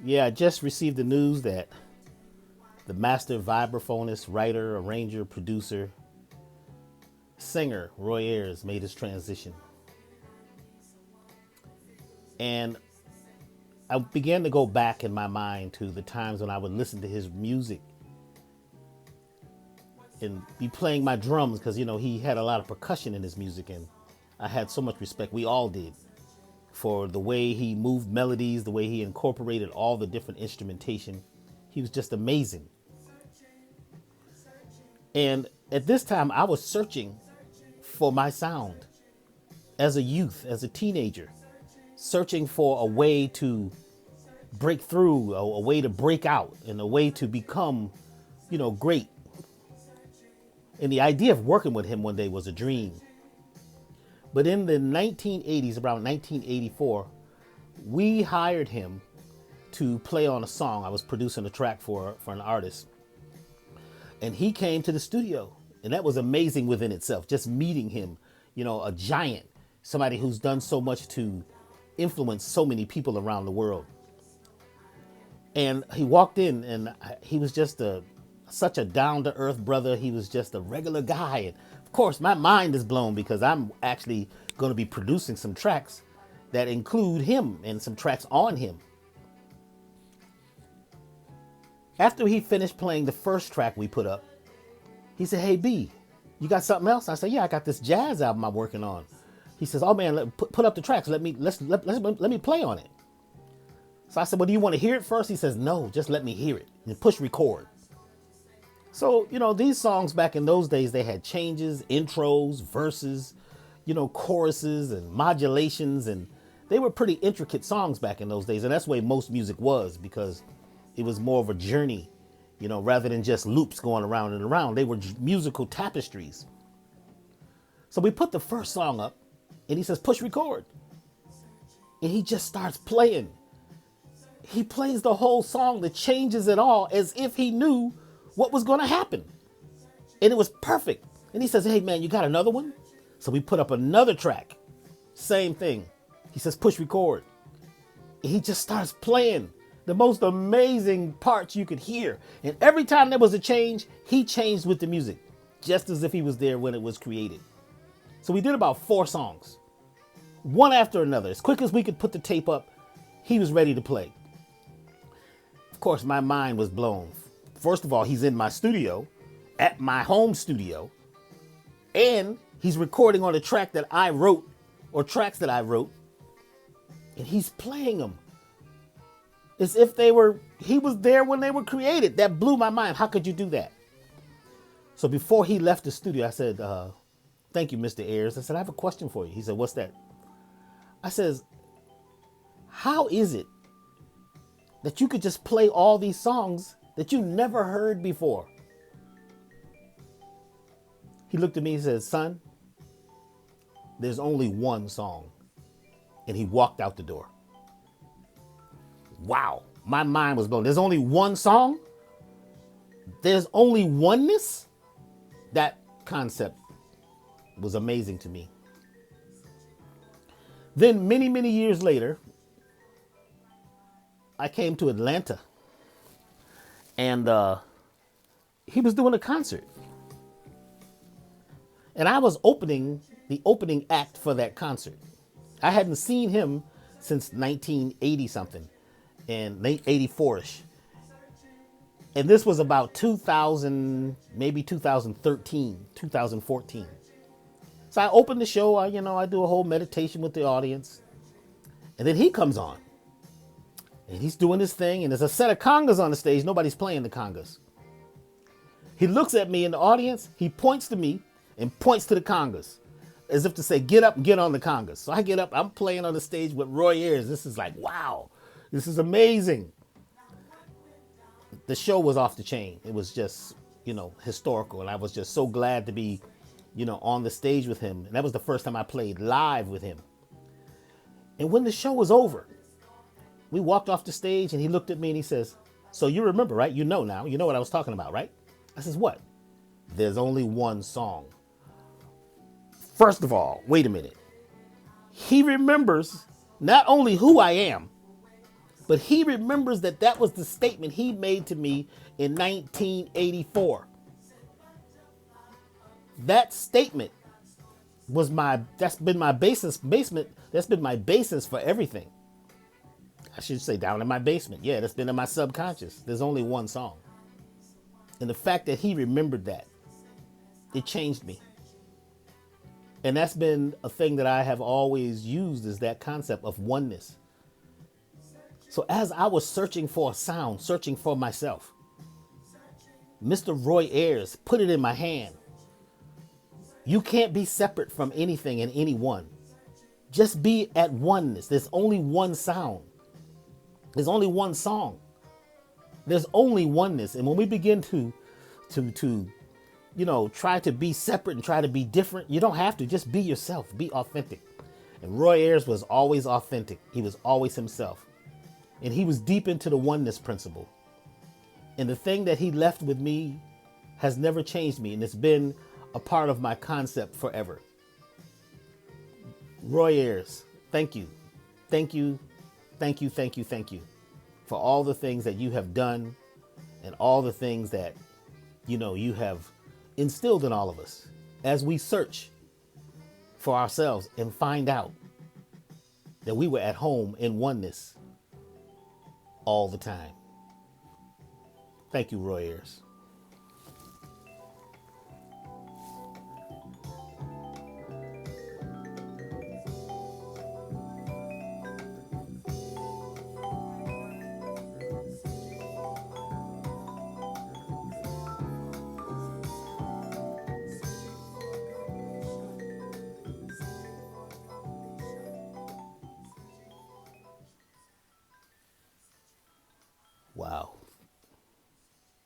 Yeah, I just received the news that the master vibraphonist, writer, arranger, producer, singer Roy Ayers made his transition. And I began to go back in my mind to the times when I would listen to his music and be playing my drums because, he had a lot of percussion in his music. And I had so much respect. We all did for the way he moved melodies, the way he incorporated all the different instrumentation. He was just amazing. And at this time, I was searching for my sound as a youth, as a teenager, searching for a way to break through, a way to break out, and a way to become, great. And the idea of working with him one day was a dream. But in the 1980s, around 1984, we hired him to play on a song. I was producing a track for an artist. And he came to the studio. And that was amazing within itself, just meeting him, a giant, somebody who's done so much to influence so many people around the world. And he walked in and he was just such a down-to-earth brother. He was just a regular guy. And of course, my mind is blown because I'm actually going to be producing some tracks that include him and some tracks on him. After he finished playing the first track we put up, he said, "Hey, B, you got something else?" I said, "Yeah, I got this jazz album I'm working on." He says, "Oh man, put up the tracks. Let me play on it." So I said, "Well, do you want to hear it first?" He says, "No, just let me hear it," and push record. So, these songs back in those days, they had changes, intros, verses, choruses and modulations, and they were pretty intricate songs back in those days. And that's the way most music was, because it was more of a journey, rather than just loops going around and around. They were musical tapestries. So we put the first song up and he says, "Push record." And he just starts playing. He plays the whole song, the changes it all, as if he knew what was going to happen. And it was perfect. And he says, "Hey man, you got another one?" So we put up another track. Same thing. He says, "Push record." And he just starts playing the most amazing parts you could hear. And every time there was a change, he changed with the music, just as if he was there when it was created. So we did about 4 songs, one after another. As quick as we could put the tape up, he was ready to play. Of course, my mind was blown. First of all, he's in my studio, at my home studio, and he's recording on a track that I wrote, or tracks that I wrote, and he's playing them as if he was there when they were created. That blew my mind. How could you do that? So before he left the studio, I said, "Thank you, Mr. Ayers." I said, "I have a question for you." He said, "What's that?" I says, "How is it that you could just play all these songs that you never heard before?" He looked at me and said, "Son, there's only one song." And he walked out the door. Wow, my mind was blown. There's only one song? There's only oneness? That concept was amazing to me. Then many, many years later, I came to Atlanta, and he was doing a concert. And I was the opening act for that concert. I hadn't seen him since 1980 something, and late 84ish. And this was about 2000, maybe 2013, 2014. So I opened the show, I do a whole meditation with the audience. And then he comes on. And he's doing his thing, and there's a set of congas on the stage. Nobody's playing the congas. He looks at me in the audience, he points to me, and points to the congas, as if to say, "Get up and get on the congas." So I get up, I'm playing on the stage with Roy Ayers. This is like, wow, this is amazing. The show was off the chain. It was just, historical. And I was just so glad to be, on the stage with him. And that was the first time I played live with him. And when the show was over, we walked off the stage and he looked at me and he says, "So you remember, right? You know now. You know what I was talking about, right?" I says, "What?" "There's only one song." First of all, wait a minute. He remembers not only who I am, But he remembers that that was the statement he made to me in 1984. That statement was that's been my that's been my basis for everything. I should say down in my basement. Yeah, that's been in my subconscious. There's only one song. And the fact that he remembered that, it changed me. And that's been a thing that I have always used, is that concept of oneness. So as I was searching for a sound, searching for myself, Mr. Roy Ayers put it in my hand. You can't be separate from anything and anyone. Just be at oneness. There's only one sound. There's only one song. There's only oneness. And when we begin to try to be separate and try to be different, you don't have to. Just be yourself. Be authentic. And Roy Ayers was always authentic. He was always himself. And he was deep into the oneness principle. And the thing that he left with me has never changed me. And it's been a part of my concept forever. Roy Ayers, thank you. Thank you. Thank you. Thank you. Thank you for all the things that you have done and all the things that, you have instilled in all of us as we search for ourselves and find out that we were at home in oneness all the time. Thank you, Roy Ayers. Wow.